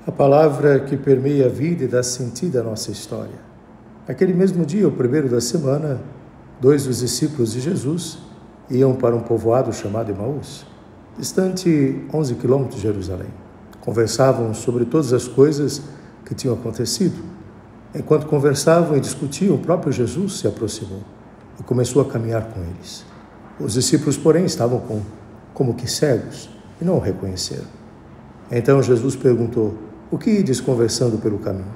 A palavra que permeia a vida e dá sentido à nossa história. Naquele mesmo dia, o primeiro da semana, 2 dos discípulos de Jesus iam para um povoado chamado Emaús, distante 11 quilômetros de Jerusalém. Conversavam sobre todas as coisas que tinham acontecido. Enquanto conversavam e discutiam, o próprio Jesus se aproximou e começou a caminhar com eles. Os discípulos, porém, estavam como que cegos e não o reconheceram. Então Jesus perguntou: "O que ides conversando pelo caminho?"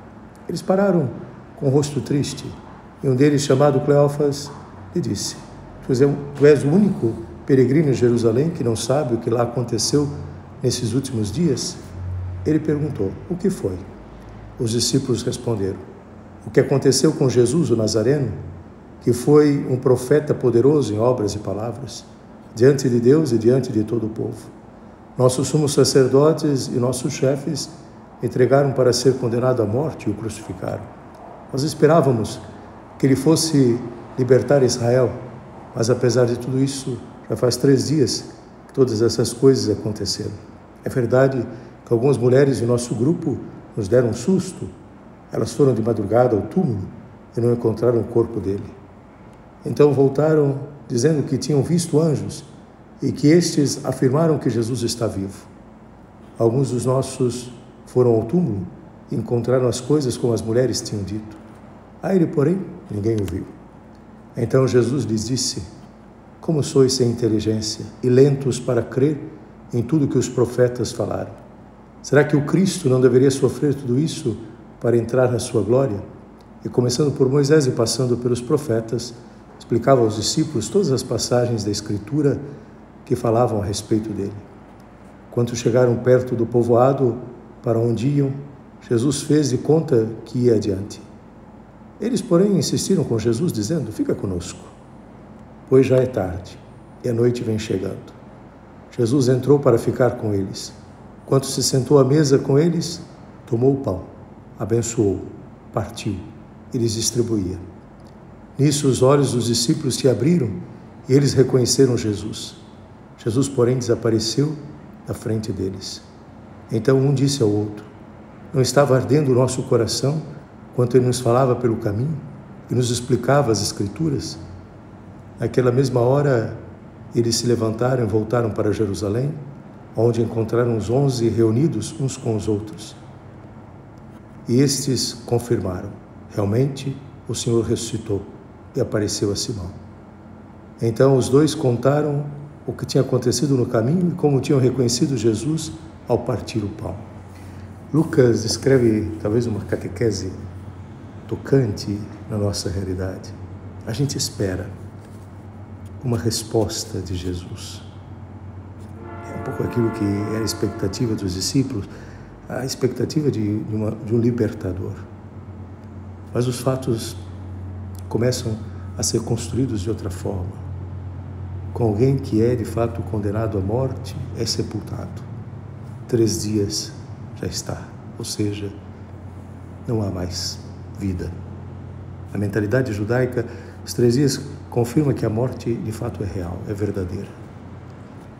Eles pararam com o rosto triste, e um deles, chamado Cleófas, lhe disse: Tu és o único peregrino em Jerusalém que não sabe o que lá aconteceu nesses últimos dias? Ele perguntou: "O que foi?" Os discípulos responderam: "O que aconteceu com Jesus, o Nazareno, que foi um profeta poderoso em obras e palavras, diante de Deus e diante de todo o povo. Nossos sumos sacerdotes e nossos chefes entregaram para ser condenado à morte e o crucificaram. Nós esperávamos que ele fosse libertar Israel, mas apesar de tudo isso, já faz 3 dias que todas essas coisas aconteceram. É verdade que algumas mulheres do nosso grupo nos deram um susto. Elas foram de madrugada ao túmulo e não encontraram o corpo dele. Então voltaram dizendo que tinham visto anjos e que estes afirmaram que Jesus está vivo. Alguns dos nossos foram ao túmulo e encontraram as coisas como as mulheres tinham dito. A ele, porém, ninguém o viu." Então Jesus lhes disse: "Como sois sem inteligência e lentos para crer em tudo que os profetas falaram? Será que o Cristo não deveria sofrer tudo isso para entrar na sua glória?" E começando por Moisés e passando pelos profetas, explicava aos discípulos todas as passagens da Escritura que falavam a respeito dele. Quando chegaram perto do povoado para onde iam, Jesus fez de conta que ia adiante. Eles, porém, insistiram com Jesus, dizendo: "Fica conosco, pois já é tarde e a noite vem chegando." Jesus entrou para ficar com eles. Quando se sentou à mesa com eles, tomou o pão, abençoou, partiu e lhes distribuía. Nisso os olhos dos discípulos se abriram e eles reconheceram Jesus. Jesus, porém, desapareceu da frente deles. Então um disse ao outro: "Não estava ardendo o nosso coração enquanto ele nos falava pelo caminho e nos explicava as Escrituras?" Naquela mesma hora, eles se levantaram e voltaram para Jerusalém, onde encontraram os 11 reunidos uns com os outros. E estes confirmaram: "Realmente, o Senhor ressuscitou e apareceu a Simão." Então os 2 contaram o que tinha acontecido no caminho e como tinham reconhecido Jesus ao partir o pão. Lucas escreve talvez uma catequese tocante na nossa realidade. A gente espera uma resposta de Jesus. É um pouco aquilo que era a expectativa dos discípulos, a expectativa de um libertador. Mas os fatos começam a ser construídos de outra forma. Com alguém que é de fato condenado à morte, é sepultado. 3 dias já está, ou seja, não há mais vida. A mentalidade judaica, os 3 dias confirma que a morte de fato é real, é verdadeira.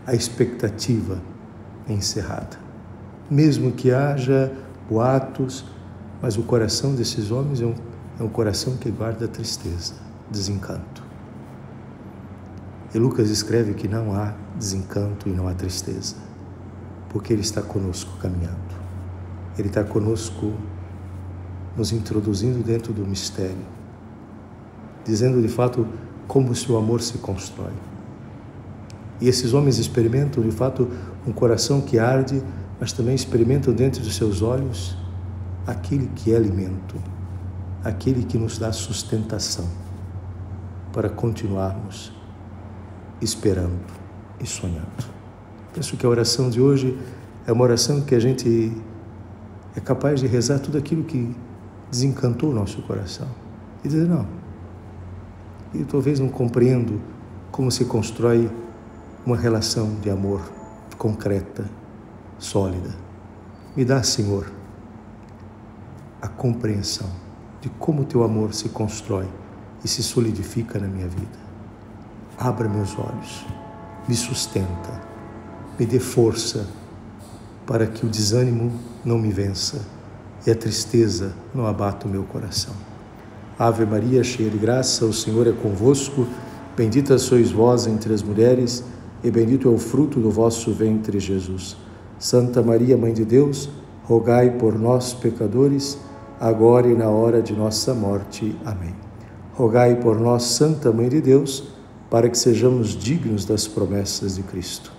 A expectativa é encerrada. Mesmo que haja boatos, mas o coração desses homens é um coração que guarda tristeza, desencanto. E Lucas escreve que não há desencanto e não há tristeza, porque Ele está conosco caminhando. Ele está conosco nos introduzindo dentro do mistério, dizendo de fato como o seu amor se constrói. E esses homens experimentam de fato um coração que arde, mas também experimentam dentro dos seus olhos aquele que é alimento, aquele que nos dá sustentação para continuarmos esperando e sonhando. Penso que a oração de hoje é uma oração que a gente é capaz de rezar tudo aquilo que desencantou o nosso coração e dizer: "Não, eu talvez não compreendo como se constrói uma relação de amor concreta, sólida. Me dá, Senhor, a compreensão de como o Teu amor se constrói e se solidifica na minha vida. Abra meus olhos, me sustenta, me dê força para que o desânimo não me vença e a tristeza não abata o meu coração. Ave Maria, cheia de graça, o Senhor é convosco. Bendita sois vós entre as mulheres, e bendito é o fruto do vosso ventre, Jesus. Santa Maria, Mãe de Deus, rogai por nós, pecadores, agora e na hora de nossa morte. Amém. Rogai por nós, Santa Mãe de Deus, para que sejamos dignos das promessas de Cristo.